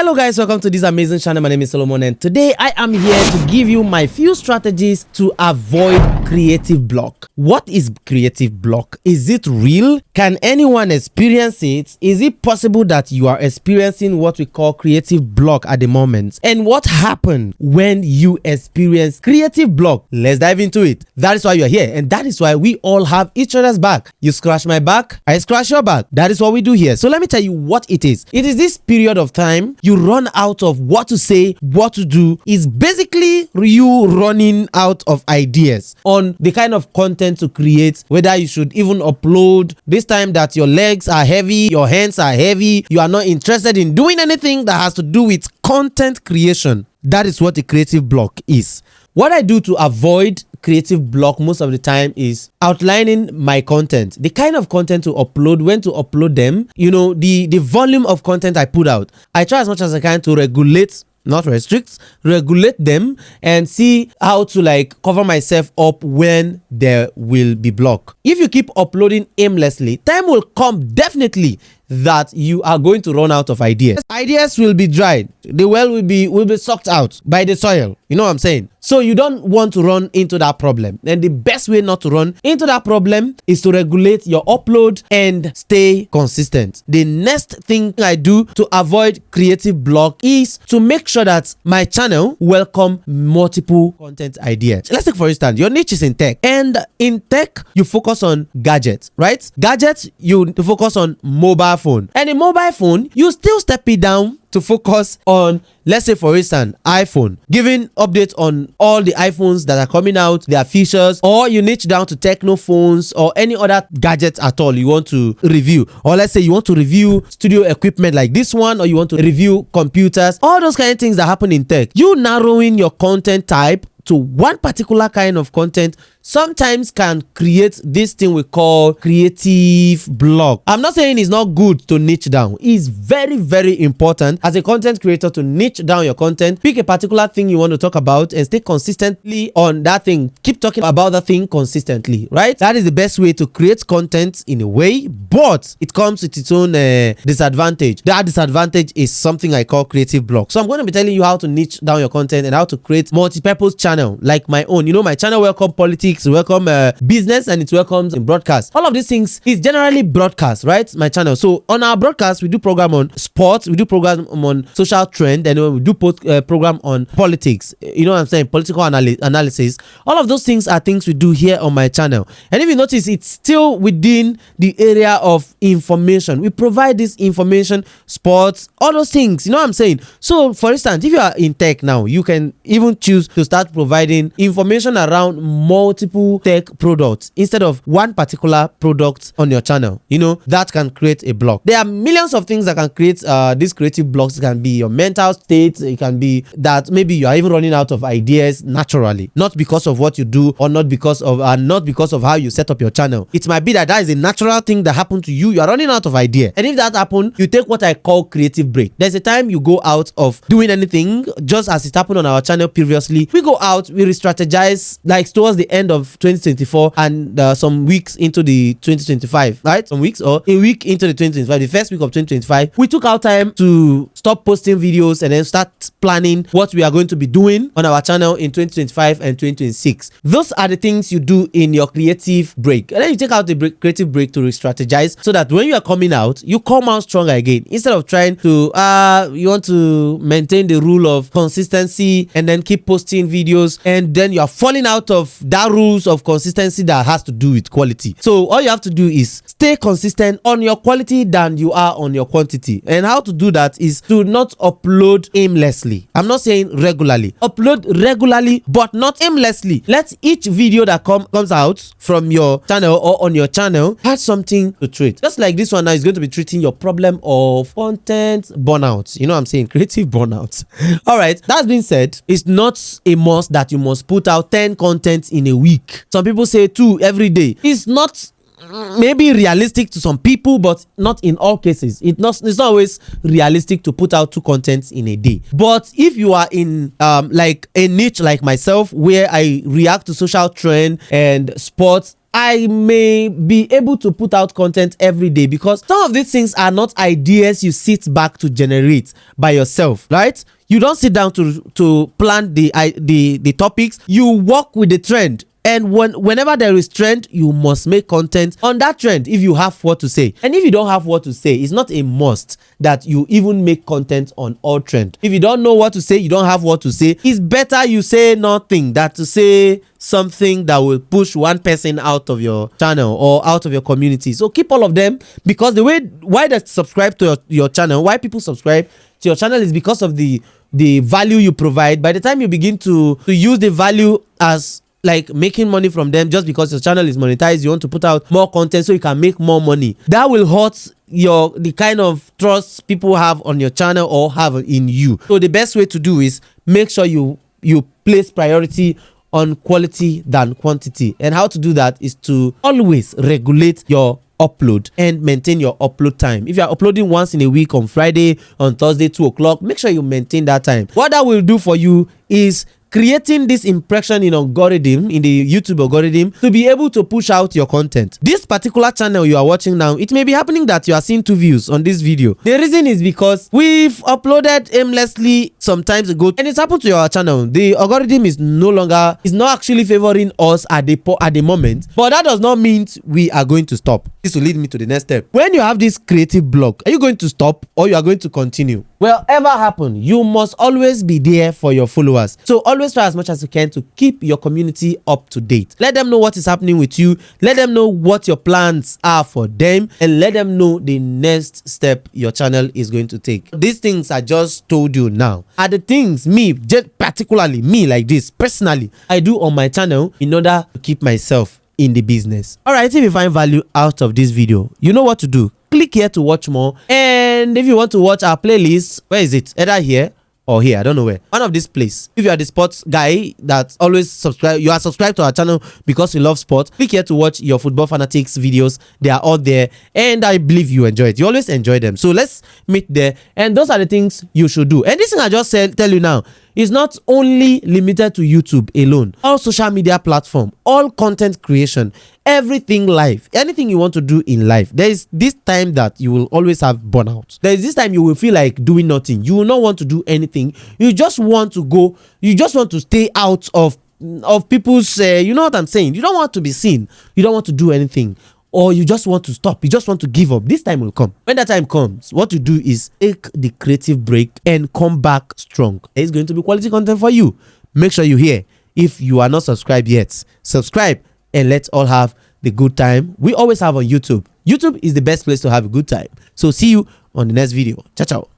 Hello guys, welcome to this amazing channel. My name is Solomon and today I am here to give you my few strategies to avoid creative block. What is creative block? Is it real? Can anyone experience it? Is it possible that you are experiencing what we call creative block at the moment? And what happened when you experience creative block? Let's dive into it. That is why you are here, and that is why we all have each other's back. You scratch my back, I scratch your back. That is what we do here. So let me tell you what it is. It is this period of time you run out of what to say, what to do. Is basically you running out of ideas on the kind of content to create, whether you should even upload. This time that your legs are heavy, your hands are heavy, you are not interested in doing anything that has to do with content creation. That is what a creative block is. What I do to avoid creative block most of the time is outlining my content, the kind of content to upload, when to upload them, the volume of content I put out. I try as much as I can to regulate, not restrict, regulate them and see how to cover myself up when there will be block. If you keep uploading aimlessly, time will come definitely that you are going to run out of ideas. Ideas will be dried. The well will be sucked out by the soil. You know what I'm saying? So you don't want to run into that problem. And the best way not to run into that problem is to regulate your upload and stay consistent. The next thing I do to avoid creative block is to make sure that my channel welcome multiple content ideas. Let's take for instance, your niche is in tech, and in tech you focus on gadgets, right? Gadgets, you focus on mobile phone, and in mobile phone you still step it down to focus on, let's say for instance, iPhone, giving updates on all the iPhones that are coming out, their features, or you niche down to techno phones or any other gadgets at all you want to review. Or let's say you want to review studio equipment like this one, or you want to review computers, all those kind of things that happen in tech. You narrowing your content type to one particular kind of content sometimes can create this thing we call creative block. I'm not saying it's not good to niche down. It's very, very important as a content creator to niche down your content. Pick a particular thing you want to talk about and stay consistently on that thing. Keep talking about that thing consistently, right? That is the best way to create content in a way, but it comes with its own disadvantage. That disadvantage is something I call creative block. So I'm going to be telling you how to niche down your content and how to create multi-purpose channel like my own. My channel welcome politics, welcome business, and it welcomes in broadcast. All of these things is generally broadcast, right? My channel. So on our broadcast, we do program on sports, we do program on social trend, and we do program on politics. You know what I'm saying? Political analysis. All of those things are things we do here on my channel. And if you notice, it's still within the area of information. We provide this information, sports, all those things. You know what I'm saying? So for instance, if you are in tech now, you can even choose to start providing information around multiple tech products instead of one particular product on your channel. That can create a block. There are millions of things that can create these creative blocks. It can be your mental state. It can be that maybe you are even running out of ideas naturally, not because of what you do, or not because of how you set up your channel. It might be that is a natural thing that happened to you. You are running out of idea, and if that happens, you take what I call creative break. There's a time you go out of doing anything, just as it happened on our channel previously. We go out, we re-strategize towards the end of 2024 and some weeks into the 2025, right? Some weeks or a week into the 2025, the first week of 2025, we took our time to stop posting videos and then start planning what we are going to be doing on our channel in 2025 and 2026. Those are the things you do in your creative break, and then you take out the creative break to re-strategize so that when you are coming out, you come out stronger again, instead of trying to you want to maintain the rule of consistency and then keep posting videos, and then you are falling out of that rules of consistency that has to do with quality. So all you have to do is stay consistent on your quality than you are on your quantity. And how to do that is to not upload aimlessly. I'm not saying regularly. Upload regularly but not aimlessly. Let each video that comes out from your channel or on your channel have something to treat. Just like this one now is going to be treating your problem of content burnout. You know what I'm saying? Creative burnout. All right. That being said, it's not a must that you must put out 10 content in a week. Some people say 2 every day. It's not maybe realistic to some people, but not in all cases. It's not always realistic to put out 2 contents in a day. But if you are in like a niche like myself, where I react to social trend and sports I may be able to put out content every day, because some of these things are not ideas you sit back to generate by yourself, right? You don't sit down to plan the topics. You walk with the trend. And whenever there is trend, you must make content on that trend if you have what to say. And if you don't have what to say, it's not a must that you even make content on all trend. If you don't know what to say, you don't have what to say, it's better you say nothing than to say something that will push one person out of your channel or out of your community. So keep all of them, because why they subscribe to your channel, why people subscribe to your channel is because of the value you provide. By the time you begin to use the value as like making money from them, just because your channel is monetized, you want to put out more content so you can make more money, that will hurt the kind of trust people have on your channel or have in you. So the best way to do is make sure you place priority on quality than quantity. And how to do that is to always regulate your upload and maintain your upload time. If you are uploading once in a week, on Friday, on Thursday, 2 o'clock, make sure you maintain that time. What that will do for you is creating this impression in algorithm, in the YouTube algorithm, to be able to push out your content. This particular channel you are watching now, it may be happening that you are seeing 2 views on this video. The reason is because we've uploaded aimlessly some times ago, and it's happened to your channel. The algorithm is not actually favoring us at the moment, but that does not mean we are going to stop. This will lead me to the next step. When you have this creative block, are you going to stop or you are going to continue? Whatever happen, you must always be there for your followers. So always try as much as you can to keep your community up to date. Let them know what is happening with you. Let them know what your plans are for them, and let them know the next step your channel is going to take. These things I just told you now are the things particularly me like this personally, I do on my channel in order to keep myself in the business. All right, if you find value out of this video, you know what to do. Click here to watch more, and if you want to watch our playlist, where is it? Either here or here, I don't know where. One of these places. If you are the sports guy that always subscribe, you are subscribed to our channel because you love sports, click here to watch your football fanatics videos. They are all there, and I believe you enjoy it. You always enjoy them, so let's meet there. And those are the things you should do. And this thing I just tell you now is not only limited to YouTube alone. All social media platform, all content creation, everything life, anything you want to do in life, there is this time that you will always have burnout. There is this time you will feel like doing nothing. You will not want to do anything. You just want to go, you just want to stay out of people's you know what I'm saying. You don't want to be seen. You don't want to do anything, or you just want to stop. You just want to give up. This time will come. When that time comes, what you do is take the creative break and come back strong. It's going to be quality content for you. Make sure you hear. If you are not subscribed yet, subscribe, and let's all have the good time we always have on YouTube. YouTube is the best place to have a good time. So see you on the next video. Ciao, ciao.